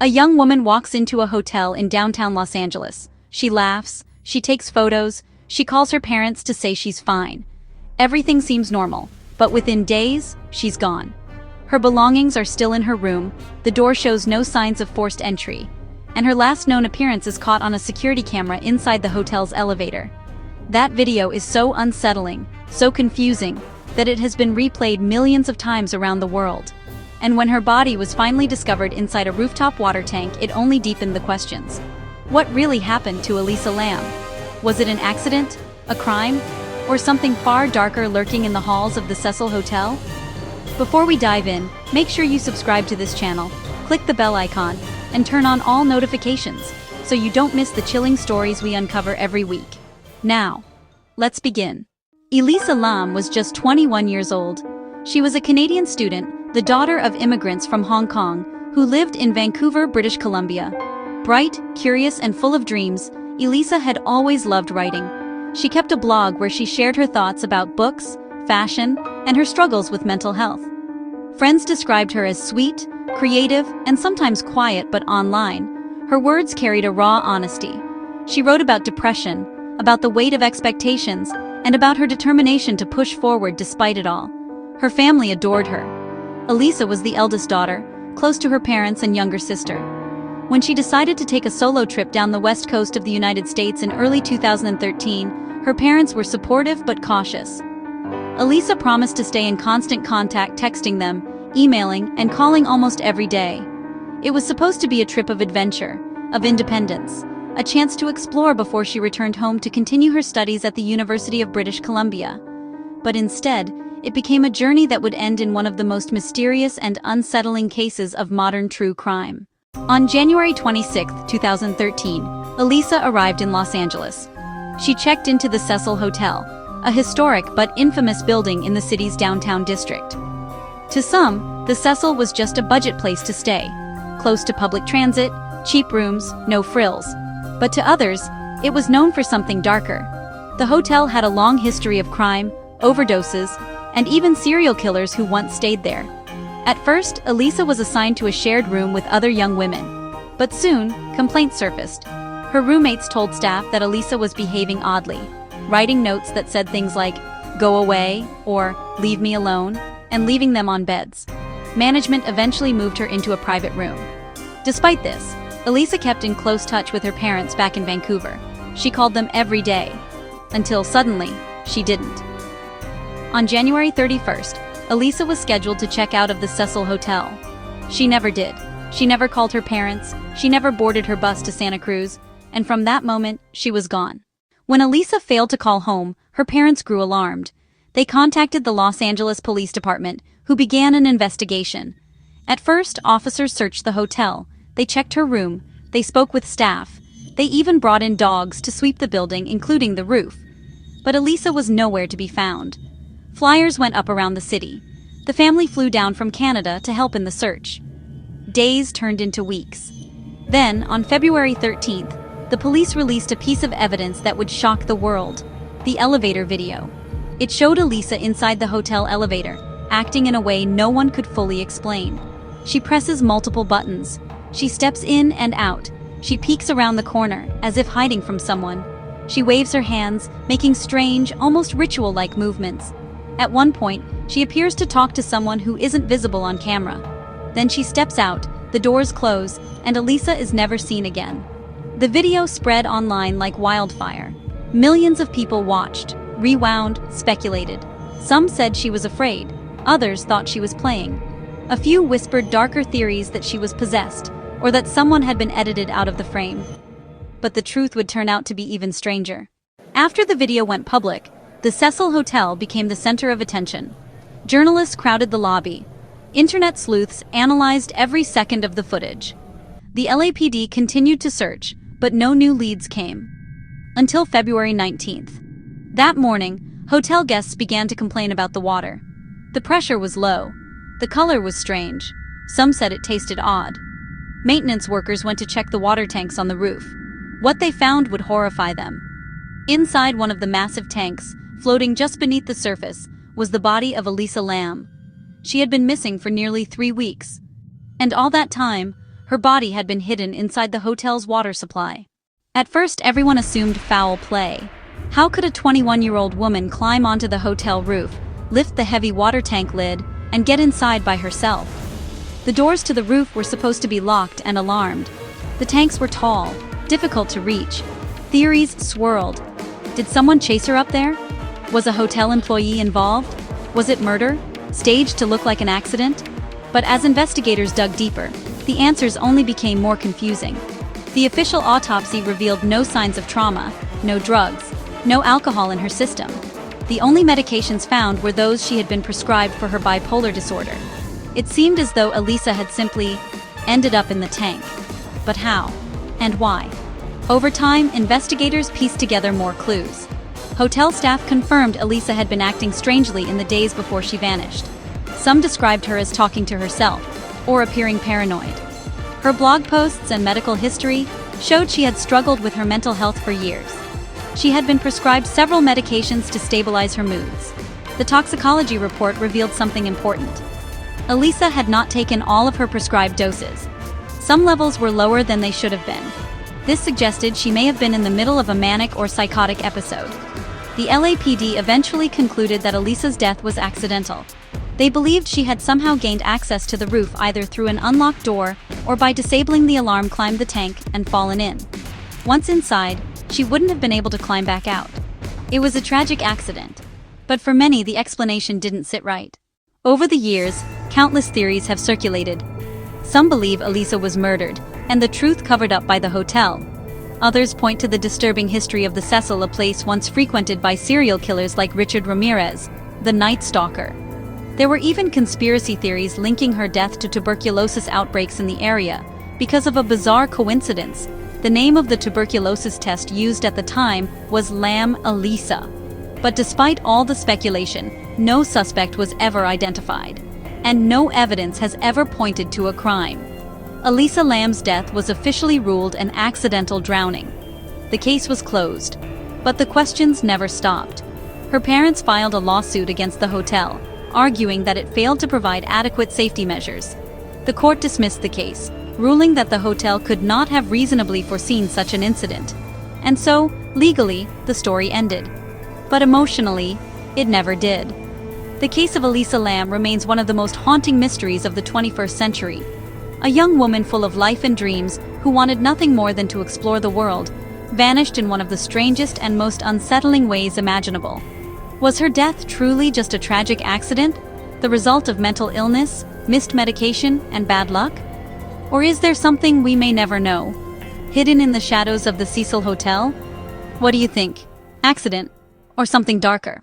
A young woman walks into a hotel in downtown Los Angeles. She laughs, she takes photos, she calls her parents to say she's fine. Everything seems normal, but within days, she's gone. Her belongings are still in her room, the door shows no signs of forced entry, and her last known appearance is caught on a security camera inside the hotel's elevator. That video is so unsettling, so confusing, that it has been replayed millions of times around the world. And when her body was finally discovered inside a rooftop water tank, it only deepened the questions. What really happened to Elisa Lam? Was it an accident, a crime, or something far darker lurking in the halls of the Cecil Hotel? Before we dive in, make sure you subscribe to this channel, click the bell icon, and turn on all notifications so you don't miss the chilling stories we uncover every week. Now, let's begin. Elisa Lam was just 21 years old. She was a Canadian student, the daughter of immigrants from Hong Kong, who lived in Vancouver, British Columbia. Bright, curious, and full of dreams, Elisa had always loved writing. She kept a blog where she shared her thoughts about books, fashion, and her struggles with mental health. Friends described her as sweet, creative, and sometimes quiet, but online, her words carried a raw honesty. She wrote about depression, about the weight of expectations, and about her determination to push forward despite it all. Her family adored her. Elisa was the eldest daughter, close to her parents and younger sister. When she decided to take a solo trip down the west coast of the United States in early 2013, her parents were supportive but cautious. Elisa promised to stay in constant contact, texting them, emailing, and calling almost every day. It was supposed to be a trip of adventure, of independence, a chance to explore before she returned home to continue her studies at the University of British Columbia. But instead, it became a journey that would end in one of the most mysterious and unsettling cases of modern true crime. On January 26, 2013, Elisa arrived in Los Angeles. She checked into the Cecil Hotel, a historic but infamous building in the city's downtown district. To some, the Cecil was just a budget place to stay, close to public transit, cheap rooms, no frills. But to others, it was known for something darker. The hotel had a long history of crime, overdoses, and even serial killers who once stayed there. At first, Elisa was assigned to a shared room with other young women. But soon, complaints surfaced. Her roommates told staff that Elisa was behaving oddly, writing notes that said things like, "Go away," or "Leave me alone," and leaving them on beds. Management eventually moved her into a private room. Despite this, Elisa kept in close touch with her parents back in Vancouver. She called them every day. Until suddenly, she didn't. On January 31st, Elisa was scheduled to check out of the Cecil Hotel. She never did. She never called her parents, she never boarded her bus to Santa Cruz, and from that moment, she was gone. When Elisa failed to call home, her parents grew alarmed. They contacted the Los Angeles Police Department, who began an investigation. At first, officers searched the hotel. They checked her room, they spoke with staff, they even brought in dogs to sweep the building, including the roof. But Elisa was nowhere to be found. Flyers went up around the city. The family flew down from Canada to help in the search. Days turned into weeks. Then, on February 13th, the police released a piece of evidence that would shock the world: the elevator video. It showed Elisa inside the hotel elevator, acting in a way no one could fully explain. She presses multiple buttons. She steps in and out. She peeks around the corner, as if hiding from someone. She waves her hands, making strange, almost ritual-like movements. At one point, she appears to talk to someone who isn't visible on camera. Then she steps out, the doors close, and Elisa is never seen again. The video spread online like wildfire. Millions of people watched, rewound, speculated. Some said she was afraid. Others thought she was playing. A few whispered darker theories that she was possessed, or that someone had been edited out of the frame. But the truth would turn out to be even stranger. After the video went public, the Cecil Hotel became the center of attention. Journalists crowded the lobby. Internet sleuths analyzed every second of the footage. The LAPD continued to search, but no new leads came. Until February 19th. That morning, hotel guests began to complain about the water. The pressure was low. The color was strange. Some said it tasted odd. Maintenance workers went to check the water tanks on the roof. What they found would horrify them. Inside one of the massive tanks, floating just beneath the surface, was the body of Elisa Lam. She had been missing for nearly 3 weeks. And all that time, Her body had been hidden inside the hotel's water supply. At first, everyone assumed foul play. How could a 21-year-old woman climb onto the hotel roof, lift the heavy water tank lid, and get inside by herself? The doors to the roof were supposed to be locked and alarmed. The tanks were tall, difficult to reach. Theories swirled. Did someone chase her up there? Was a hotel employee involved? Was it murder, staged to look like an accident? But as investigators dug deeper, the answers only became more confusing. The official autopsy revealed no signs of trauma, no drugs, no alcohol in her system. The only medications found were those she had been prescribed for her bipolar disorder. It seemed as though Elisa had simply ended up in the tank. But how? And why? Over time, investigators pieced together more clues. Hotel staff confirmed Elisa had been acting strangely in the days before she vanished. Some described her as talking to herself, or appearing paranoid. Her blog posts and medical history showed she had struggled with her mental health for years. She had been prescribed several medications to stabilize her moods. The toxicology report revealed something important. Elisa had not taken all of her prescribed doses. Some levels were lower than they should have been. This suggested she may have been in the middle of a manic or psychotic episode. The LAPD eventually concluded that Elisa's death was accidental. They believed she had somehow gained access to the roof either through an unlocked door or by disabling the alarm, climbed the tank, and fallen in. Once inside, she wouldn't have been able to climb back out. It was a tragic accident. But for many, the explanation didn't sit right. Over the years, countless theories have circulated. Some believe Elisa was murdered, and the truth covered up by the hotel. Others point to the disturbing history of the Cecil, a place once frequented by serial killers like Richard Ramirez, the Night Stalker. There were even conspiracy theories linking her death to tuberculosis outbreaks in the area. Because of a bizarre coincidence, the name of the tuberculosis test used at the time was Lam Elisa. But despite all the speculation, no suspect was ever identified, and no evidence has ever pointed to a crime. Elisa Lam's death was officially ruled an accidental drowning. The case was closed, but the questions never stopped. Her parents filed a lawsuit against the hotel, arguing that it failed to provide adequate safety measures. The court dismissed the case, ruling that the hotel could not have reasonably foreseen such an incident. And so, legally, the story ended. But emotionally, it never did. The case of Elisa Lam remains one of the most haunting mysteries of the 21st century. A young woman full of life and dreams, who wanted nothing more than to explore the world, vanished in one of the strangest and most unsettling ways imaginable. Was her death truly just a tragic accident, the result of mental illness, missed medication, and bad luck? Or is there something we may never know, hidden in the shadows of the Cecil Hotel? What do you think? Accident, or something darker?